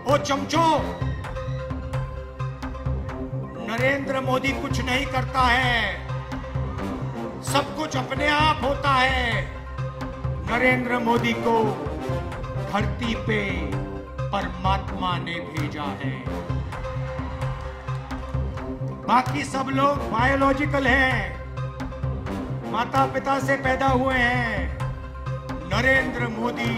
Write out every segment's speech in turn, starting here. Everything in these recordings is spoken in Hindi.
ओ चमचो, नरेंद्र मोदी कुछ नहीं करता है, सब कुछ अपने आप होता है। नरेंद्र मोदी को धरती पे परमात्मा ने भेजा है। बाकी सब लोग बायोलॉजिकल हैं, माता पिता से पैदा हुए हैं। नरेंद्र मोदी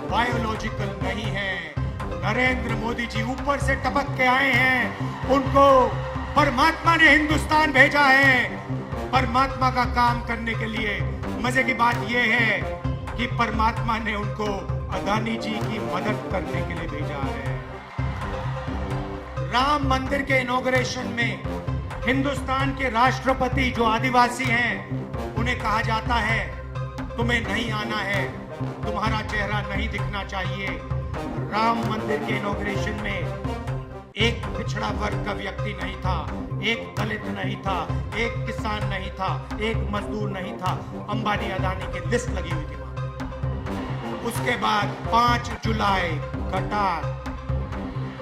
बायोलॉजिकल नहीं है। नरेंद्र मोदी जी ऊपर से टपक के आए हैं, उनको परमात्मा ने हिंदुस्तान भेजा है परमात्मा का काम करने के लिए। मजे की बात यह है कि परमात्मा ने उनको अदानी जी की मदद करने के लिए भेजा है। राम मंदिर के इनॉग्रेशन में हिंदुस्तान के राष्ट्रपति जो आदिवासी हैं, उन्हें कहा जाता है तुम्हें नहीं आना है, तुम्हारा चेहरा नहीं दिखना चाहिए। राम मंदिर के इनॉग्रेशन में एक पिछड़ा वर्ग का व्यक्ति नहीं था, एक दलित नहीं था, एक किसान नहीं था, एक मजदूर नहीं था। अंबानी अदानी की लिस्ट लगी हुई थी वहां। उसके बाद 5 जुलाई खटाखट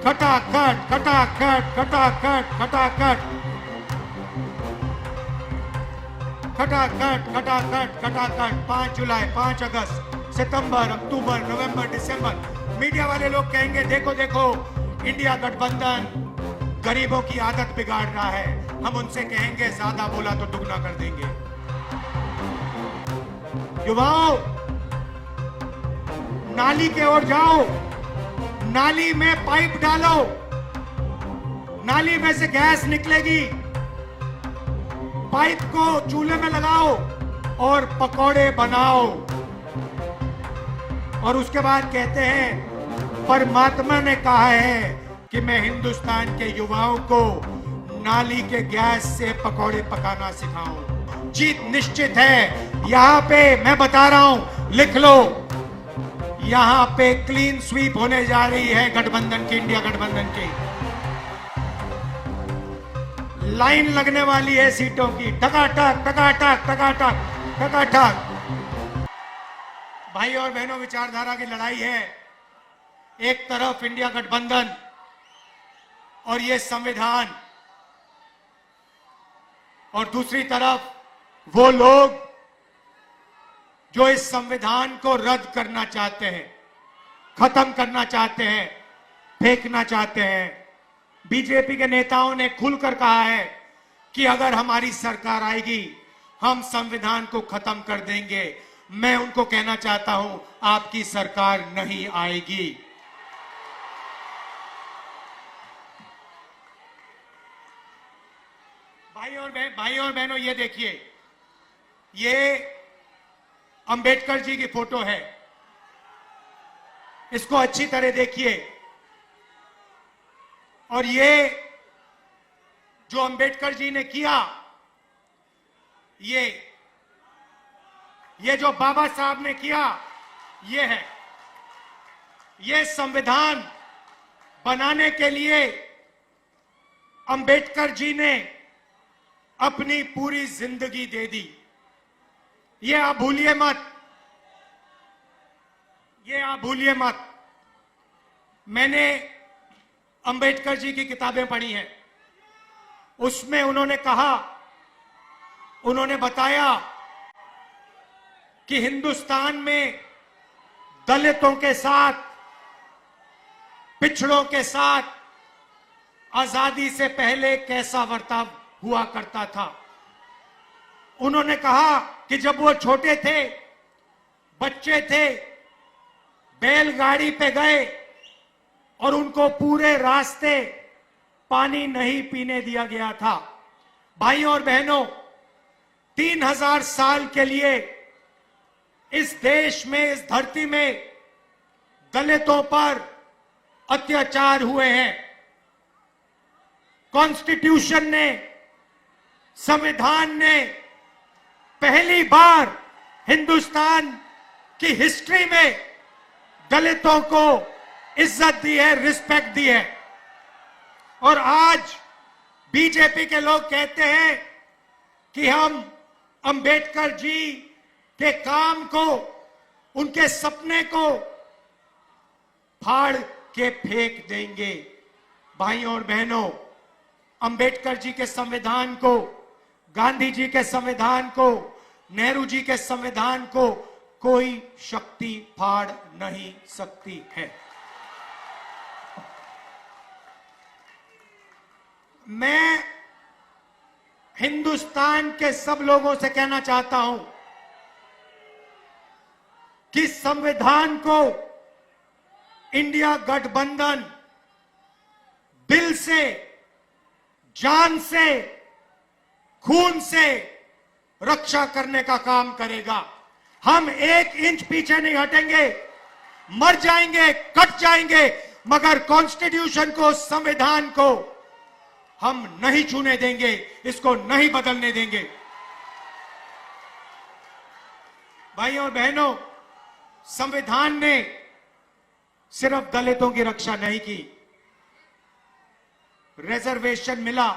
खटाखट खटाखट खटाखट खटाखट खटाखट खटाखट खटाखट 5 जुलाई, 5 अगस्त, सितंबर, अक्टूबर, नवंबर, दिसंबर। मीडिया वाले लोग कहेंगे देखो देखो इंडिया गठबंधन गरीबों की आदत बिगाड़ रहा है। हम उनसे कहेंगे ज्यादा बोला तो दुगना कर देंगे। युवाओं, नाली के ओर जाओ, नाली में पाइप डालो, नाली में से गैस निकलेगी, पाइप को चूल्हे में लगाओ और पकौड़े बनाओ। और उसके बाद कहते हैं परमात्मा ने कहा है कि मैं हिंदुस्तान के युवाओं को नाली के गैस से पकौड़े पकाना सिखाऊं। जीत निश्चित है। यहां पे मैं बता रहा हूं, लिख लो, यहां पे क्लीन स्वीप होने जा रही है गठबंधन की, इंडिया गठबंधन की। लाइन लगने वाली है सीटों की, टकाटक टकाटक टकाटक टकाटक। भाई और बहनों, विचारधारा की लड़ाई है। एक तरफ इंडिया गठबंधन और ये संविधान, और दूसरी तरफ वो लोग जो इस संविधान को रद्द करना चाहते हैं, खत्म करना चाहते हैं, फेंकना चाहते हैं। बीजेपी के नेताओं ने खुलकर कहा है कि अगर हमारी सरकार आएगी हम संविधान को खत्म कर देंगे। मैं उनको कहना चाहता हूं, आपकी सरकार नहीं आएगी। भाई और बहनों, ये देखिए, ये अंबेडकर जी की फोटो है। इसको अच्छी तरह देखिए। और ये जो अंबेडकर जी ने किया, ये जो बाबा साहब ने किया, ये है। ये संविधान बनाने के लिए अंबेडकर जी ने अपनी पूरी जिंदगी दे दी। ये आप भूलिए मत, ये आप भूलिए मत। मैंने अंबेडकर जी की किताबें पढ़ी हैं। उसमें उन्होंने कहा, उन्होंने बताया कि हिंदुस्तान में दलितों के साथ, पिछड़ों के साथ आजादी से पहले कैसा बर्ताव हुआ करता था। उन्होंने कहा कि जब वो छोटे थे, बच्चे थे, बैलगाड़ी पे गए और उनको पूरे रास्ते पानी नहीं पीने दिया गया था। भाई और बहनों, 3000 साल के लिए इस देश में, इस धरती में दलितों पर अत्याचार हुए हैं। कॉन्स्टिट्यूशन ने, संविधान ने पहली बार हिंदुस्तान की हिस्ट्री में दलितों को इज्जत दी है, रिस्पेक्ट दी है। और आज बीजेपी के लोग कहते हैं कि हम अंबेडकर जी के काम को, उनके सपने को फाड़ के फेंक देंगे। भाइयों और बहनों, अंबेडकर जी के संविधान को, गांधी जी के संविधान को, नेहरू जी के संविधान को कोई शक्ति फाड़ नहीं सकती है। मैं हिंदुस्तान के सब लोगों से कहना चाहता हूं कि संविधान को इंडिया गठबंधन दिल से, जान से, खून से रक्षा करने का काम करेगा। हम 1 इंच पीछे नहीं हटेंगे। मर जाएंगे, कट जाएंगे, मगर कॉन्स्टिट्यूशन को, संविधान को हम नहीं छूने देंगे, इसको नहीं बदलने देंगे। भाइयों और बहनों, संविधान ने सिर्फ दलितों की रक्षा नहीं की। रिजर्वेशन मिला,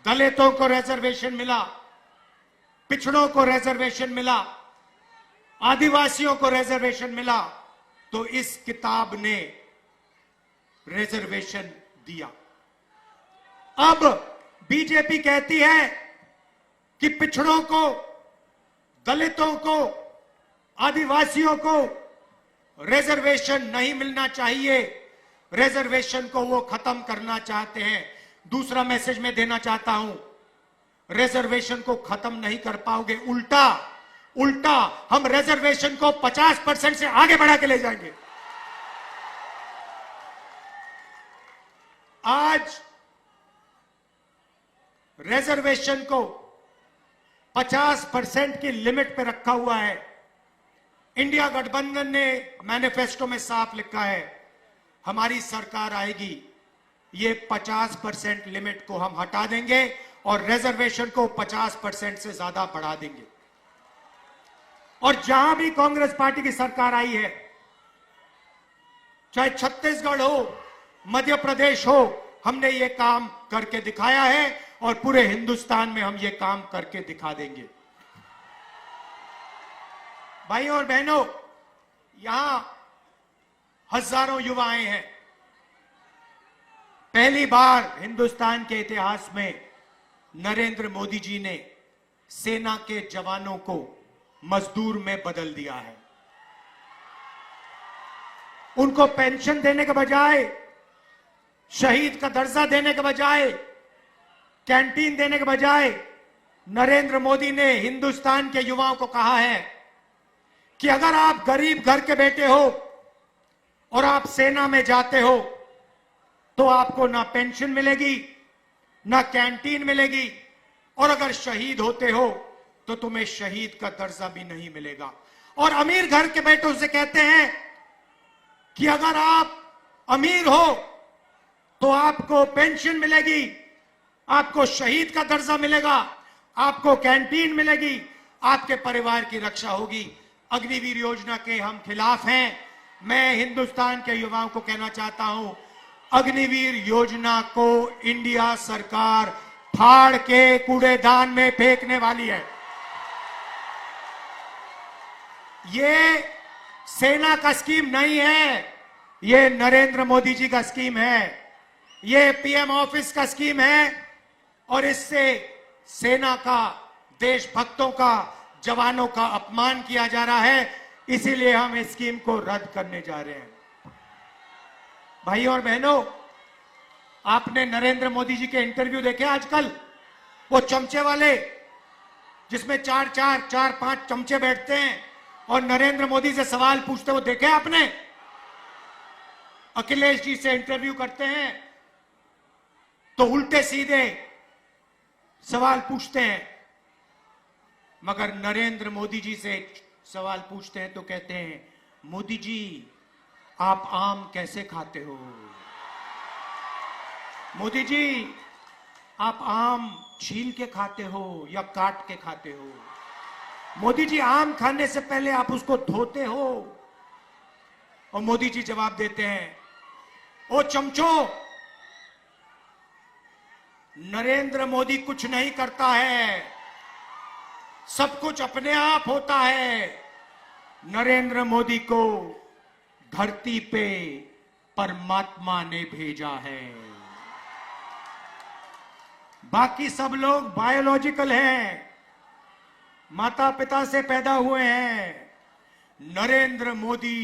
दलितों को रिजर्वेशन मिला, पिछड़ों को रिजर्वेशन मिला, आदिवासियों को रिजर्वेशन मिला, तो इस किताब ने रिजर्वेशन दिया। अब बीजेपी कहती है कि पिछड़ों को, दलितों को, आदिवासियों को रिजर्वेशन नहीं मिलना चाहिए, रिजर्वेशन को वो खत्म करना चाहते हैं। दूसरा मैसेज मैं देना चाहता हूं, रिजर्वेशन को खत्म नहीं कर पाओगे, उल्टा हम रिजर्वेशन को 50% से आगे बढ़ा के ले जाएंगे। आज रिजर्वेशन को 50% की लिमिट पे रखा हुआ है। इंडिया गठबंधन ने मैनिफेस्टो में साफ लिखा है, हमारी सरकार आएगी, ये 50% लिमिट को हम हटा देंगे और रिजर्वेशन को 50% से ज्यादा बढ़ा देंगे। और जहां भी कांग्रेस पार्टी की सरकार आई है, चाहे छत्तीसगढ़ हो, मध्य प्रदेश हो, हमने ये काम करके दिखाया है और पूरे हिंदुस्तान में हम ये काम करके दिखा देंगे। भाइयों और बहनों, यहां हजारों युवाएं हैं। पहली बार हिंदुस्तान के इतिहास में नरेंद्र मोदी जी ने सेना के जवानों को मजदूर में बदल दिया है। उनको पेंशन देने के बजाय, शहीद का दर्जा देने के बजाय, कैंटीन देने के बजाय, नरेंद्र मोदी ने हिंदुस्तान के युवाओं को कहा है कि अगर आप गरीब घर के बेटे हो और आप सेना में जाते हो तो आपको ना पेंशन मिलेगी, ना कैंटीन मिलेगी, और अगर शहीद होते हो तो तुम्हें शहीद का दर्जा भी नहीं मिलेगा। और अमीर घर के बेटों से कहते हैं कि अगर आप अमीर हो तो आपको पेंशन मिलेगी, आपको शहीद का दर्जा मिलेगा, आपको कैंटीन मिलेगी, आपके परिवार की रक्षा होगी। अग्निवीर योजना के हम खिलाफ हैं। मैं हिंदुस्तान के युवाओं को कहना चाहता हूं, अग्निवीर योजना को इंडिया सरकार फाड़ के कूड़ेदान में फेंकने वाली है। ये सेना का स्कीम नहीं है, ये नरेंद्र मोदी जी का स्कीम है, ये पीएम ऑफिस का स्कीम है, और इससे सेना का, देशभक्तों का, जवानों का अपमान किया जा रहा है। इसीलिए हम इस स्कीम को रद्द करने जा रहे हैं। भाइयों और बहनों, आपने नरेंद्र मोदी जी के इंटरव्यू देखे आजकल, वो चमचे वाले, जिसमें 4-5 चमचे बैठते हैं और नरेंद्र मोदी से सवाल पूछते, वो देखे आपने? अखिलेश जी से इंटरव्यू करते हैं तो उल्टे सीधे सवाल पूछते हैं, मगर नरेंद्र मोदी जी से सवाल पूछते हैं तो कहते हैं, मोदी जी आप आम कैसे खाते हो? मोदी जी आप आम छील के खाते हो या काट के खाते हो? मोदी जी आम खाने से पहले आप उसको धोते हो? और मोदी जी जवाब देते हैं, ओ चमचो, नरेंद्र मोदी कुछ नहीं करता है, सब कुछ अपने आप होता है। नरेंद्र मोदी को धरती पे परमात्मा ने भेजा है। बाकी सब लोग बायोलॉजिकल हैं, माता पिता से पैदा हुए हैं। नरेंद्र मोदी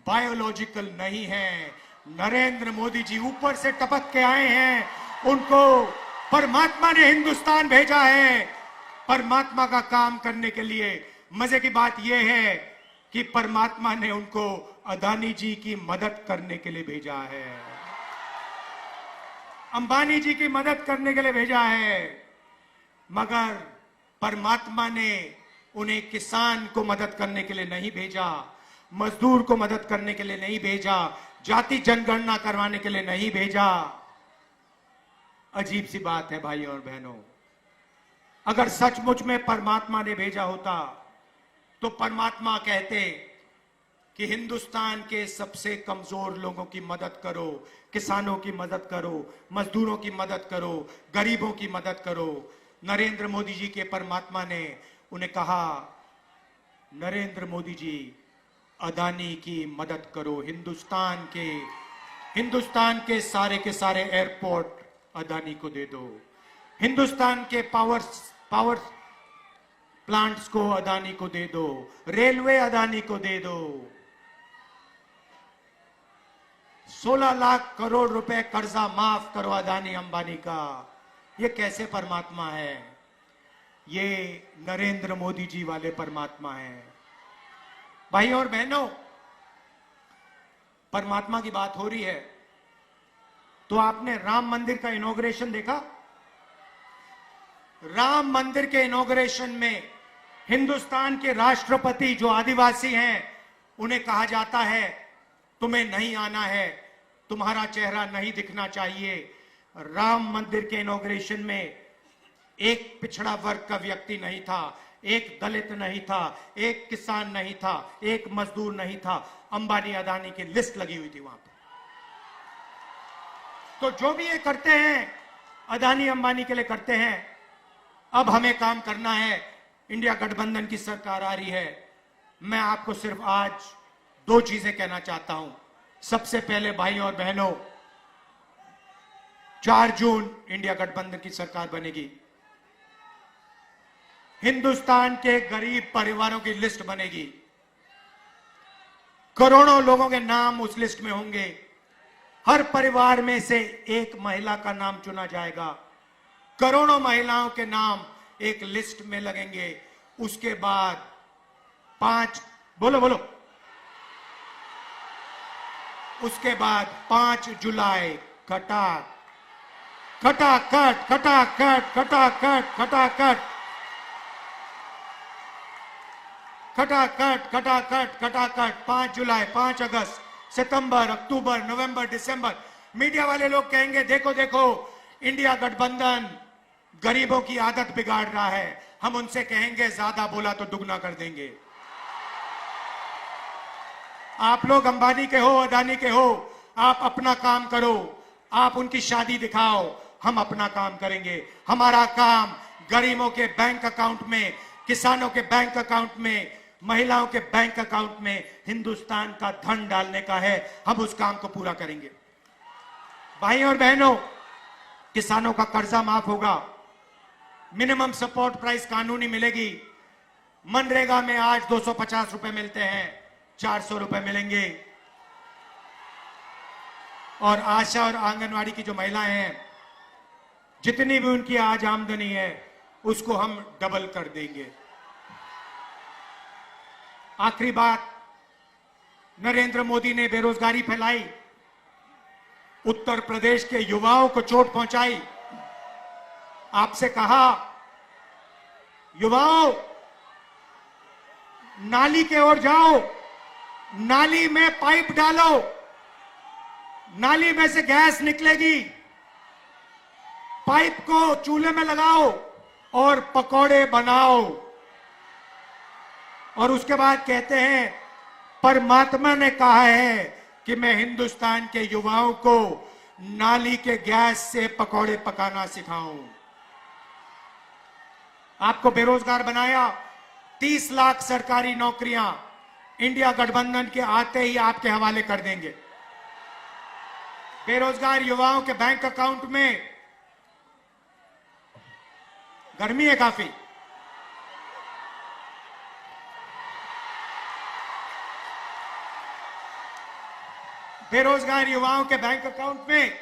बायोलॉजिकल नहीं है। नरेंद्र मोदी जी ऊपर से टपक के आए हैं, उनको परमात्मा ने हिंदुस्तान भेजा है परमात्मा का काम करने के लिए। मजे की बात यह है कि परमात्मा ने उनको अदानी जी की मदद करने के लिए भेजा है, अंबानी जी की मदद करने के लिए भेजा है। मगर परमात्मा ने उन्हें किसान को मदद करने के लिए नहीं भेजा, मजदूर को मदद करने के लिए नहीं भेजा, जाति जनगणना करवाने के लिए नहीं भेजा। अजीब सी बात है भाइयों और बहनों। अगर सचमुच में परमात्मा ने भेजा होता तो परमात्मा कहते कि हिंदुस्तान के सबसे कमजोर लोगों की मदद करो, किसानों की मदद करो, मजदूरों की मदद करो, गरीबों की मदद करो। नरेंद्र मोदी जी के परमात्मा ने उन्हें कहा, नरेंद्र मोदी जी अदानी की मदद करो, हिंदुस्तान के सारे एयरपोर्ट अदानी को दे दो, हिंदुस्तान के पावर प्लांट्स को अदानी को दे दो, रेलवे अदानी को दे दो। 16 लाख करोड़ रुपए कर्जा माफ करो अदानी अंबानी का। ये कैसे परमात्मा है? ये नरेंद्र मोदी जी वाले परमात्मा है। भाइयों और बहनों, परमात्मा की बात हो रही है तो आपने राम मंदिर का इनॉग्रेशन देखा? राम मंदिर के इनॉग्रेशन में हिंदुस्तान के राष्ट्रपति जो आदिवासी हैं उन्हें कहा जाता है तुम्हें नहीं आना है, तुम्हारा चेहरा नहीं दिखना चाहिए। राम मंदिर के इनॉग्रेशन में एक पिछड़ा वर्ग का व्यक्ति नहीं था, एक दलित नहीं था, एक किसान नहीं था, एक मजदूर नहीं था। अंबानी अदानी की लिस्ट लगी हुई थी वहां पर। तो जो भी ये करते हैं अदानी अंबानी के लिए करते हैं। अब हमें काम करना है। इंडिया गठबंधन की सरकार आ रही है। मैं आपको सिर्फ आज 2 चीजें कहना चाहता हूं। सबसे पहले भाइयों और बहनों, 4 जून इंडिया गठबंधन की सरकार बनेगी। हिंदुस्तान के गरीब परिवारों की लिस्ट बनेगी। करोड़ों लोगों के नाम उस लिस्ट में होंगे। हर परिवार में से एक महिला का नाम चुना जाएगा। करोड़ों महिलाओं के नाम एक लिस्ट में लगेंगे। उसके बाद 5 उसके बाद 5 जुलाई खटाखट खटाखट खटाखट खटाखट खटाखट खटाखट खटाखट खटाखट 5 जुलाई, 5 अगस्त, सितंबर, अक्टूबर, नवंबर, दिसंबर। मीडिया वाले लोग कहेंगे देखो देखो इंडिया गठबंधन गरीबों की आदत बिगाड़ रहा है। हम उनसे कहेंगे ज्यादा बोला तो दुगना कर देंगे। आप लोग अंबानी के हो, अदानी के हो, आप अपना काम करो, आप उनकी शादी दिखाओ, हम अपना काम करेंगे। हमारा काम गरीबों के बैंक अकाउंट में, किसानों के बैंक अकाउंट में, महिलाओं के बैंक अकाउंट में हिंदुस्तान का धन डालने का है। हम उस काम को पूरा करेंगे। भाइयों और बहनों, किसानों का कर्जा माफ होगा, मिनिमम सपोर्ट प्राइस कानूनी मिलेगी। मनरेगा में आज 250 रुपए मिलते हैं, 400 रुपए मिलेंगे। और आशा और आंगनवाड़ी की जो महिलाएं हैं, जितनी भी उनकी आज आमदनी है उसको हम डबल कर देंगे। आखिरी बात, नरेंद्र मोदी ने बेरोजगारी फैलाई, उत्तर प्रदेश के युवाओं को चोट पहुंचाई। आपसे कहा, युवाओं नाली के ओर जाओ, नाली में पाइप डालो, नाली में से गैस निकलेगी, पाइप को चूल्हे में लगाओ और पकौड़े बनाओ। और उसके बाद कहते हैं परमात्मा ने कहा है कि मैं हिंदुस्तान के युवाओं को नाली के गैस से पकौड़े पकाना सिखाऊं। आपको बेरोजगार बनाया, 30 लाख सरकारी नौकरियां इंडिया गठबंधन के आते ही आपके हवाले कर देंगे। बेरोजगार युवाओं के बैंक अकाउंट में, गर्मी है काफी, बेरोजगार युवाओं के बैंक अकाउंट में,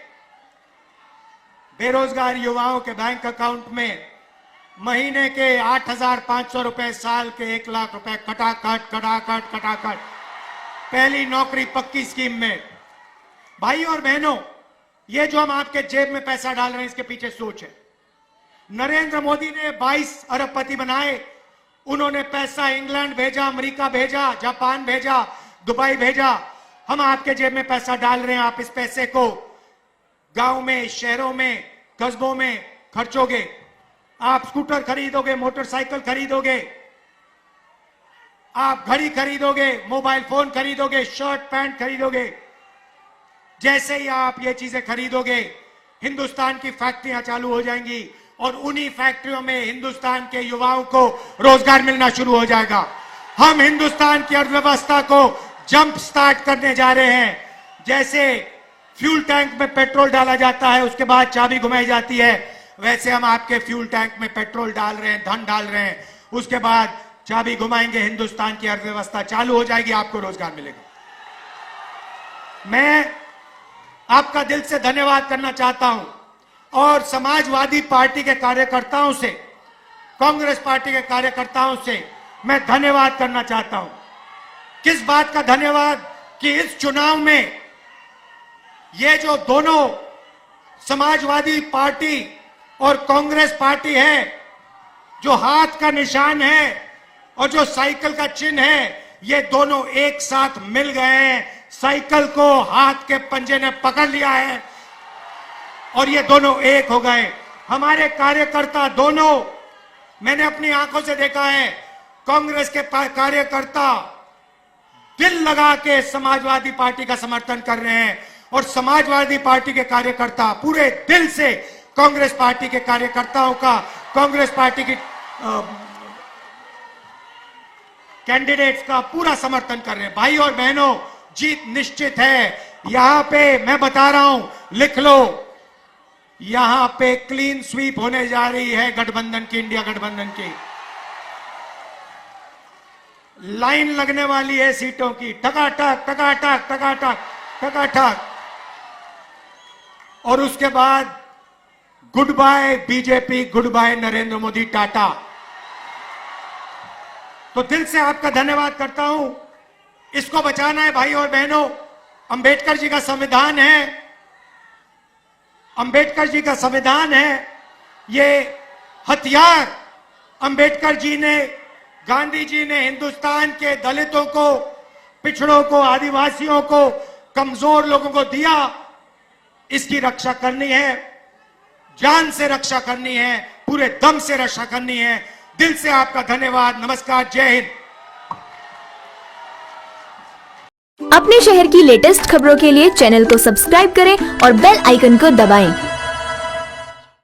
बेरोजगार युवाओं के बैंक अकाउंट में महीने के 8,500 रुपए, साल के 1 लाख रुपए कटाकट कटाकट कटाकट, पहली नौकरी पक्की स्कीम में। भाई और बहनों, ये जो हम आपके जेब में पैसा डाल रहे हैं, इसके पीछे सोच है। नरेंद्र मोदी ने 22 अरबपति बनाए, उन्होंने पैसा इंग्लैंड भेजा, अमेरिका भेजा, जापान भेजा, दुबई भेजा। हम आपके जेब में पैसा डाल रहे हैं, आप इस पैसे को गांव में, शहरों में, कस्बों में खर्चोगे। आप स्कूटर खरीदोगे, मोटरसाइकिल खरीदोगे, आप घड़ी खरीदोगे, मोबाइल फोन खरीदोगे, शर्ट पैंट खरीदोगे। जैसे ही आप ये चीजें खरीदोगे, हिंदुस्तान की फैक्ट्रियां चालू हो जाएंगी और उन्हीं फैक्ट्रियों में हिंदुस्तान के युवाओं को रोजगार मिलना शुरू हो जाएगा। हम हिंदुस्तान की अर्थव्यवस्था को जंप स्टार्ट करने जा रहे हैं। जैसे फ्यूल टैंक में पेट्रोल डाला जाता है, उसके बाद चाबी घुमाई जाती है, वैसे हम आपके फ्यूल टैंक में पेट्रोल डाल रहे हैं, धन डाल रहे हैं। उसके बाद चाबी घुमाएंगे, हिंदुस्तान की अर्थव्यवस्था चालू हो जाएगी, आपको रोजगार मिलेगा। मैं आपका दिल से धन्यवाद करना चाहता हूं और समाजवादी पार्टी के कार्यकर्ताओं से, कांग्रेस पार्टी के कार्यकर्ताओं से मैं धन्यवाद करना चाहता हूं। किस बात का धन्यवाद कि इस चुनाव में ये जो दोनों समाजवादी पार्टी और कांग्रेस पार्टी है, जो हाथ का निशान है और जो साइकिल का चिन्ह है, ये दोनों एक साथ मिल गए हैं। साइकिल को हाथ के पंजे ने पकड़ लिया है और ये दोनों एक हो गए। हमारे कार्यकर्ता दोनों, मैंने अपनी आंखों से देखा है, कांग्रेस के कार्यकर्ता दिल लगा के समाजवादी पार्टी का समर्थन कर रहे हैं और समाजवादी पार्टी के कार्यकर्ता पूरे दिल से कांग्रेस पार्टी के कार्यकर्ताओं का, कांग्रेस पार्टी की कैंडिडेट्स का पूरा समर्थन कर रहे हैं। भाई और बहनों, जीत निश्चित है। यहां पे मैं बता रहा हूं, लिख लो, यहां पे क्लीन स्वीप होने जा रही है गठबंधन की, इंडिया गठबंधन की। लाइन लगने वाली है सीटों की, टकाटक टकाटक टकाटक टकाटक। और उसके बाद good bye BJP, good bye Narendra Modi, ta-ta. तो दिल से आपका धन्यवाद करता हूं। इसको बचाना है भाई और बहनों। अंबेडकर जी का संविधान है, अंबेडकर जी का संविधान है। ये हथियार अंबेडकर जी ने, गांधी जी ने हिंदुस्तान के दलितों को, पिछड़ों को, आदिवासियों को, कमजोर लोगों को दिया। इसकी रक्षा करनी है, जान से रक्षा करनी है, पूरे दम से रक्षा करनी है। दिल से आपका धन्यवाद। नमस्कार, जय हिंद। अपने शहर की लेटेस्ट खबरों के लिए चैनल को सब्सक्राइब करें और बेल आइकन को दबाएं।